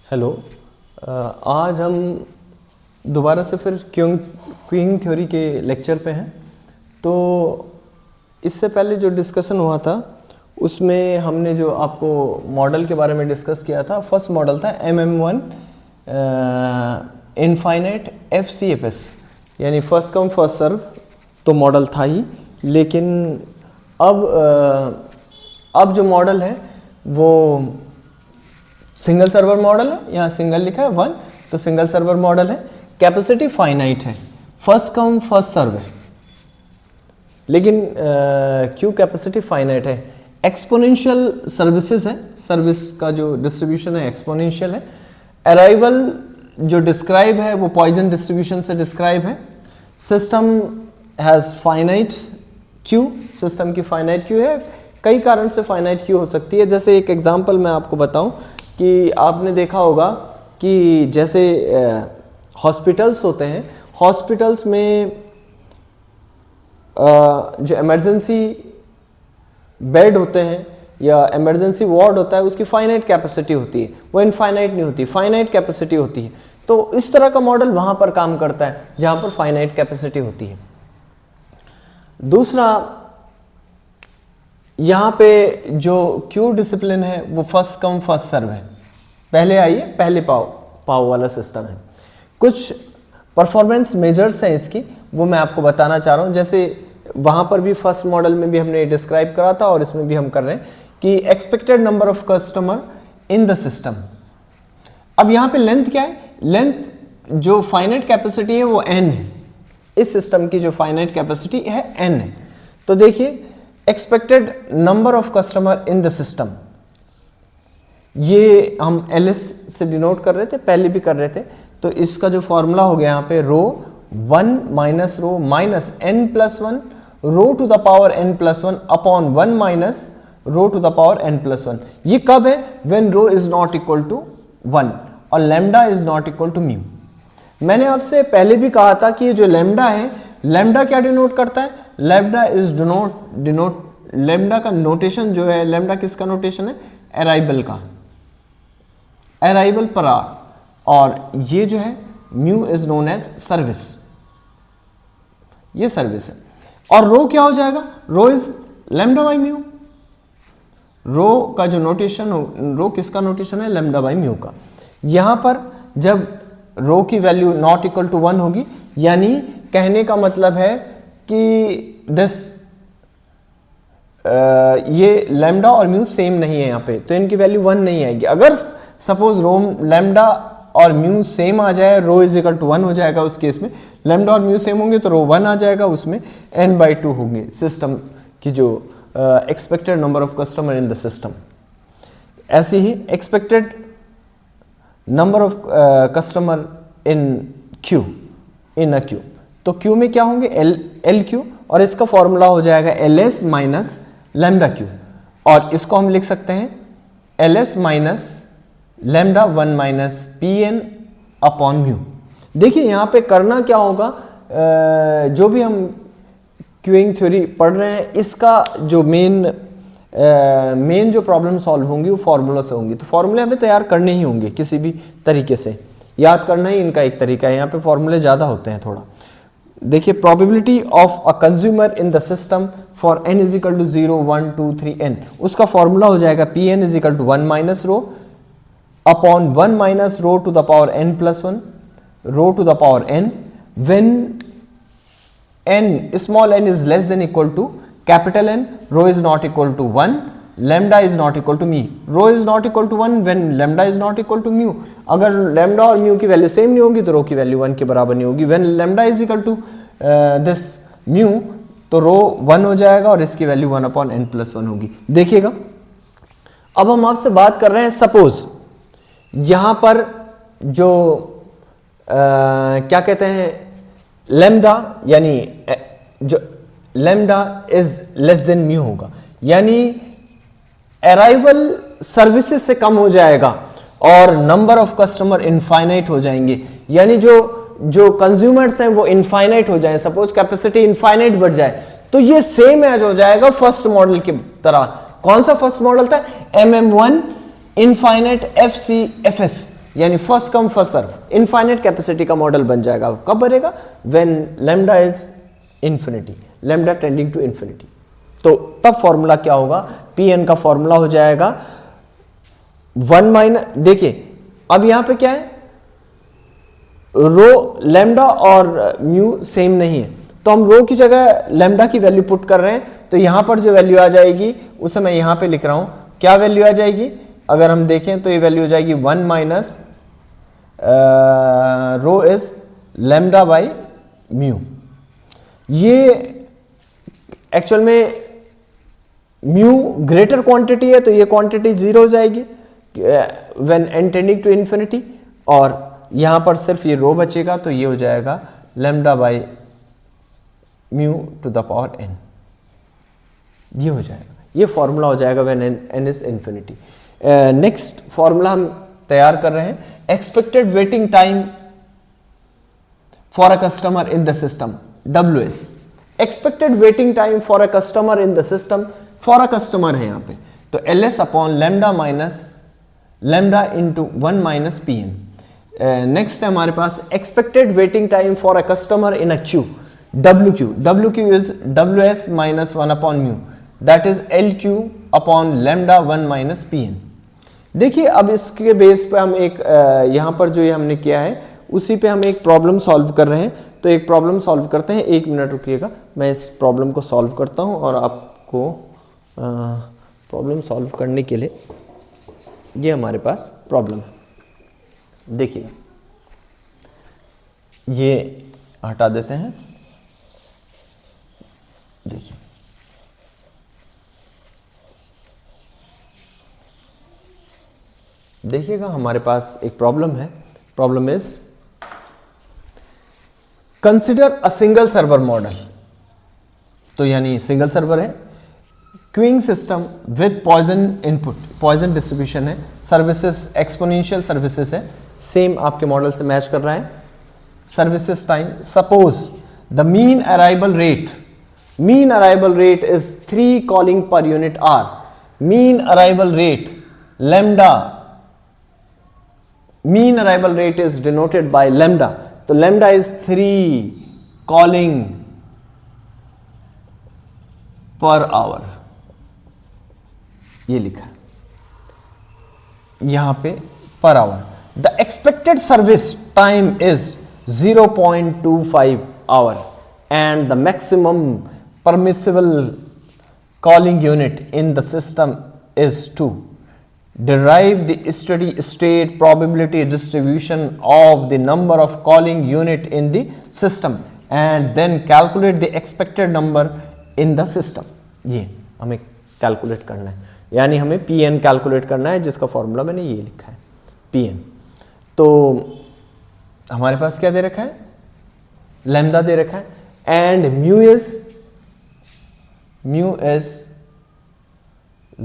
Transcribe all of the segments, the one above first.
Hello. आज हम दोबारा से फिर क्यूइंग थ्योरी के लेक्चर पे हैं। तो इससे पहले जो डिस्कशन हुआ था उसमें हमने जो आपको मॉडल के बारे में डिस्कस किया था, फर्स्ट मॉडल था MM1 इनफाइनाइट FCFS, यानी फर्स्ट कम फर्स्ट सर्व तो मॉडल था ही, लेकिन अब जो मॉडल है वो सिंगल सर्वर मॉडल है। यहाँ सिंगल लिखा है 1, तो सिंगल सर्वर मॉडल है। कैपेसिटी फाइनाइट है, फर्स्ट कम फर्स्ट सर्व है, लेकिन क्यों कैपेसिटी फाइनाइट है? एक्सपोनेंशियल सर्विसेज है, सर्विस का जो डिस्ट्रीब्यूशन है एक्सपोनेंशियल है। अराइवल जो डिस्क्राइब है वो पॉइजन डिस्ट्रीब्यूशन से डिस्क्राइब है। System has finite Q, system की फाइनाइट क्यू है। कई कारण से फाइनाइट क्यू हो सकती है। जैसे एक एग्जांपल मैं आपको बताऊं कि आपने देखा होगा कि जैसे हॉस्पिटल्स होते हैं, हॉस्पिटल्स में जो इमरजेंसी बेड होते हैं या इमरजेंसी वार्ड होता है उसकी फाइनाइट कैपेसिटी होती है, वो इनफाइनाइट नहीं होती, फाइनाइट कैपेसिटी होती है। तो इस तरह का मॉडल वहाँ पर काम करता है जहाँ पर फाइनाइट कैपेसिटी होती है। दूसरा, यहाँ पे जो क्यू डिसिप्लिन है वो फर्स्ट कम फर्स्ट सर्व है, पहले आइए पहले पाओ वाला सिस्टम है। कुछ परफॉर्मेंस मेजर्स हैं इसकी, वो मैं आपको बताना चाह रहा हूँ। जैसे वहाँ पर भी फर्स्ट मॉडल में भी हमने डिस्क्राइब करा था और इसमें भी हम कर रहे हैं कि expected number of customer in the system. अब यहाँ पे लेंथ क्या है? लेंथ जो फाइनाइट कैपेसिटी है वो n है। इस सिस्टम की जो फाइनाइट कैपेसिटी है n है। तो देखिए expected number of customer in the system, ये हम LS से डिनोट कर रहे थे, पहले भी कर रहे थे। तो इसका जो फॉर्मूला हो गया यहाँ पे rho 1 minus rho minus n+1 rho to the power n+1 upon 1 minus rho to the power n+1। ये कब है? When rho is not equal to 1 और lambda is not equal to mu. मैंने आपसे पहले भी कहा था कि जो लैम्डा है, लैम्डा क्या डिनोट करता है? लैम्डा इज लैम्डा का नोटेशन जो है, लैम्डा किसका नोटेशन है? अराइवल का, अराइवल पर आवर। और ये जो है mu is known as service, ये सर्विस है। और रो क्या हो जाएगा? Rho is lambda by mu. Rho का जो नोटेशन हो, रो किसका नोटेशन है? लैम्डा बाई म्यू का। यहां पर जब रो की वैल्यू नॉट इक्वल टू 1 होगी, यानी कहने का मतलब है कि ये लैम्डा और म्यू सेम नहीं है यहाँ पे, तो इनकी वैल्यू 1 नहीं आएगी। अगर सपोज रो लैम्डा और म्यू सेम आ जाए, रो इज इक्वल टू 1 हो जाएगा, उस केस में लैम्डा और म्यू सेम होंगे तो रो 1 आ जाएगा, उसमें n/2 होंगे सिस्टम की जो expected number of customer in the system. ऐसे ही expected number of customer in queue, in a queue, तो क्यू में क्या होंगे? एल क्यू, और इसका फॉर्मूला हो जाएगा LS माइनस लैम्डा क्यू, और इसको हम लिख सकते हैं LS minus lambda 1 minus PN upon mu. देखिए यहाँ पे करना क्या होगा, जो भी हम क्यूइंग थ्योरी पढ़ रहे हैं इसका जो मेन जो प्रॉब्लम सॉल्व होंगी वो फॉर्मूला से होंगी। तो फॉर्मूले हमें तैयार करने ही होंगे, किसी भी तरीके से याद करना ही इनका एक तरीका है। यहाँ पे फॉर्मूले ज़्यादा होते हैं थोड़ा। देखिए probability of a consumer in the system for n is equal to 0 1 2 3 n, उसका फॉर्मूला हो जाएगा Pn is equal to 1 minus rho upon 1 minus rho to the power n+1 rho to the power n when n small n is less than equal to capital N, rho is not equal to 1, lambda is not equal to mu. Rho is not equal to 1 when lambda is not equal to mu. अगर lambda और mu की value same नहीं होगी तो रो की value 1 के बराबर नहीं होगी। When lambda is equal to this mu तो रो 1 हो जाएगा और इसकी वैल्यू 1 अपॉन n+1 होगी। देखिएगा अब हम आपसे बात कर रहे हैं, सपोज यहां पर जो क्या कहते हैं, लैम्डा, यानी जो lambda is less then mu होगा, यानी अराइवल सर्विसेज से कम हो जाएगा और नंबर ऑफ कस्टमर इनफाइनाइट हो जाएंगे, यानी जो कंज्यूमर्स हैं वो इनफाइनाइट हो जाए। सपोज कैपेसिटी इनफाइनाइट बढ़ जाए तो ये सेम एज हो जाएगा फर्स्ट मॉडल की तरह। कौन सा फर्स्ट मॉडल था? MM1 infinite FCFS। यानी first come first serve, infinite capacity का मॉडल बन जाएगा। कब बनेगा? When lambda is infinity, lambda tending to infinity. तो तब फॉर्मूला क्या होगा? पी एन का फॉर्मूला हो जाएगा 1 माइनस, देखिए अब यहां पे क्या है, रो लैम्डा और म्यू सेम नहीं है, तो हम रो की जगह लैम्डा की वैल्यू पुट कर रहे हैं, तो यहां पर जो वैल्यू आ जाएगी उसे मैं यहां पे लिख रहा हूं। क्या वैल्यू आ जाएगी? अगर हम देखें तो ये वैल्यू हो जाएगी 1 minus rho is lambda by mu. ये एक्चुअल में म्यू ग्रेटर क्वांटिटी है, तो ये क्वांटिटी जीरो हो जाएगी when n tending to infinity, और यहां पर सिर्फ ये रो बचेगा, तो ये हो जाएगा lambda by mu to the power n। ये हो जाएगा, ये फॉर्मूला हो जाएगा when n is infinity. Next formula हम तैयार कर रहे हैं, expected waiting time for a customer in the system, WS। Expected waiting time for a customer in the system, for a customer है यहां पे, तो LS upon lambda minus lambda into 1 minus P N. Next है हमारे पास expected waiting time for a customer in a queue, WQ is WS minus 1 upon mu, that is LQ upon lambda 1 minus P N. देखिए अब इसके base पे हम एक यहां पर जो ये हमने किया है उसी पे हम एक प्रॉब्लम सॉल्व कर रहे हैं, तो एक प्रॉब्लम सॉल्व करते हैं। 1 मिनट रुकिएगा, मैं इस प्रॉब्लम को सॉल्व करता हूं और आपको प्रॉब्लम सॉल्व करने के लिए ये हमारे पास प्रॉब्लम है। देखिए ये हटा देते हैं, देखिए देखिएगा हमारे पास एक प्रॉब्लम है। Problem is consider a single server model, तो यानी सिंगल सर्वर है, queuing system with Poisson input, Poisson distribution है, सर्विसेज एक्सपोनेंशियल सर्विसेज है, सेम आपके मॉडल से मैच कर रहा है। Services time, suppose the mean arrival rate is 3 calling per unit are, mean arrival rate lambda, mean arrival rate is denoted by lambda, तो lambda is 3 calling per hour, ये लिखा है यहां पे per hour. The expected service time is 0.25 our and the maximum permissible calling unit in the system is 2। Derive the steady state probability distribution of the number of calling unit in the system and then calculate the expected number in the system। ये हमें calculate करना है, यानी हमें Pn calculate करना है, जिसका formula मैंने ये लिखा है Pn। तो हमारे पास क्या दे रखा है? लैम्डा दे रखा है and mu is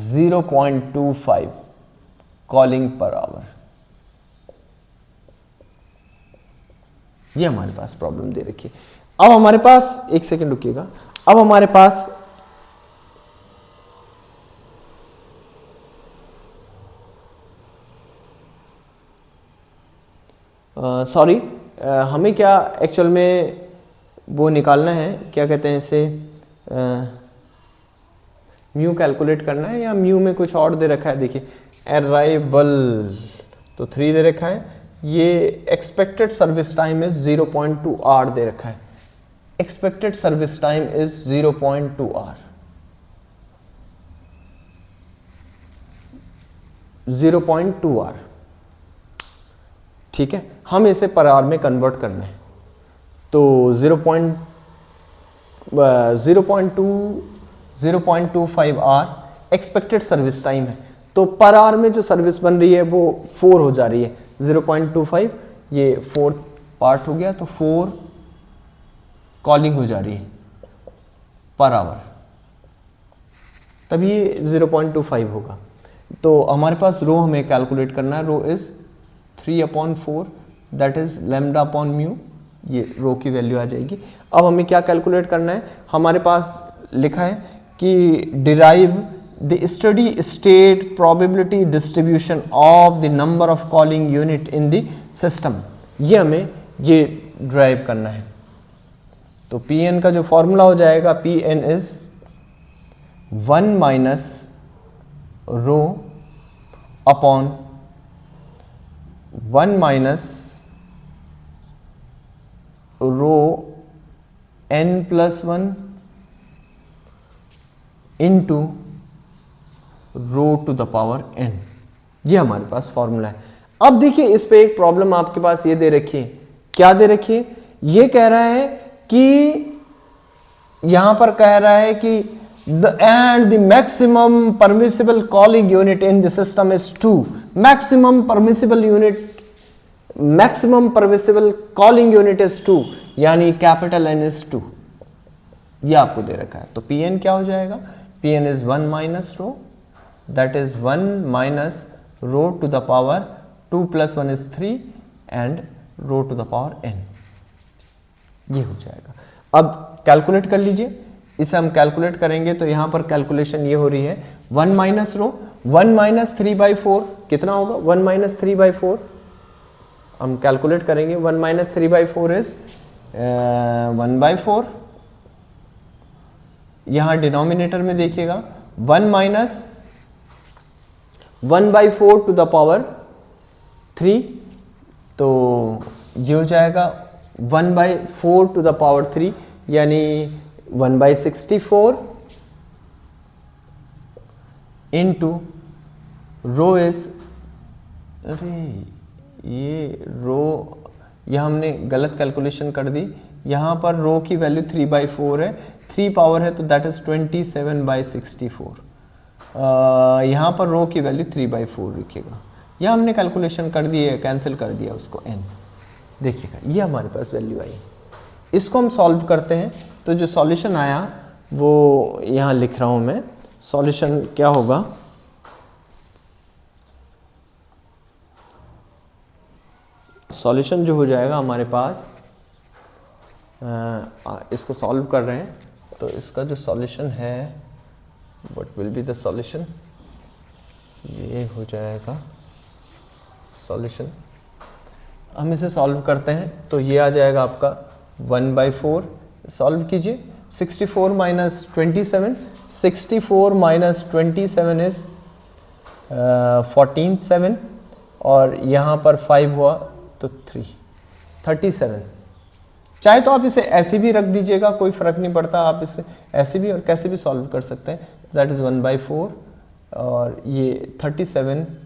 0.25 calling per hour. ये हमारे पास प्रॉब्लम दे रखी है। अब हमारे पास, एक सेकंड रुकिएगा, अब हमारे पास सॉरी हमें क्या एक्चुअल में वो निकालना है, क्या कहते हैं इसे, म्यू कैलकुलेट करना है, या म्यू में कुछ और दे रखा है। देखिए अराइवल तो 3 दे रखा है, ये expected service time is 0.2 R दे रखा है, expected service time is 0.2 R, 0.2 R, ठीक है। हम इसे पर आवर में कन्वर्ट करना है, तो 0.25 आर एक्सपेक्टेड सर्विस टाइम है, तो पर आवर में जो सर्विस बन रही है वो 4 हो जा रही है। 0.25 ये 4th पार्ट हो गया, तो 4 कॉलिंग हो जा रही है पर आवर, तब ये 0.25 होगा। तो हमारे पास रो हमें कैलकुलेट करना है, rho is 3/4 that is lambda upon mu, ये रो की वैल्यू आ जाएगी। अब हमें क्या कैलकुलेट करना है, हमारे पास लिखा है कि derive the steady state probability distribution of the number of calling unit in the system, ये हमें ये ड्राइव करना है। तो पी एन का जो फॉर्मूला हो जाएगा, P N is 1 minus rho upon 1 minus rho n plus 1 into rho to the power n, ये हमारे पास फॉर्मूला है। अब देखिए इस पे एक प्रॉब्लम आपके पास ये दे रखी है, क्या दे रखी है, ये कह रहा है कि यहां पर कह रहा है कि the maximum permissible calling unit in the system is 2, maximum permissible calling unit is 2, यानी कैपिटल N इज 2, ये आपको दे रखा है। तो पी एन क्या हो जाएगा, P N is 1 minus rho, that is 1 minus rho to the power 2 plus 1 is 3 and rho to the power n, ये हो जाएगा। अब कैलकुलेट कर लीजिए, इसे हम कैलकुलेट करेंगे तो यहां पर कैलकुलेशन ये हो रही है 1 माइनस रो 1 माइनस 3/4 कितना होगा, 1 माइनस 3/4 हम कैलकुलेट करेंगे, 1 माइनस 3/4 इज 1/4, यहां डिनोमिनेटर में देखिएगा 1 माइनस 1/4 टू द पावर 3, तो ये हो जाएगा 1/4 टू द पावर 3, यानी 1/64 इंटू रो इज, अरे ये रो यह हमने गलत कैलकुलेशन कर दी, यहाँ पर रो की वैल्यू 3/4 है, 3 पावर है तो दैट इज 27/64, यहाँ पर रो की वैल्यू 3/4 लिखिएगा, यह हमने कैलकुलेशन कर दी है, कैंसिल कर दिया उसको n, देखिएगा ये हमारे पास वैल्यू आई। इसको हम सॉल्व करते हैं तो जो सॉल्यूशन आया वो यहाँ लिख रहा हूँ मैं, सॉल्यूशन क्या होगा, सॉल्यूशन जो हो जाएगा हमारे पास, इसको सॉल्व कर रहे हैं तो इसका जो सॉल्यूशन है, what will be the solution, ये हो जाएगा सॉल्यूशन, हम इसे सॉल्व करते हैं तो ये आ जाएगा आपका 1/4, सॉल्व कीजिए, 64 माइनस 27, 64 माइनस 27 इज 14/7 और यहाँ पर 5 हुआ तो 37, चाहे तो आप इसे ऐसे भी रख दीजिएगा, कोई फर्क नहीं पड़ता, आप इसे ऐसे भी और कैसे भी सॉल्व कर सकते हैं, दैट इज 1/4 और ये 37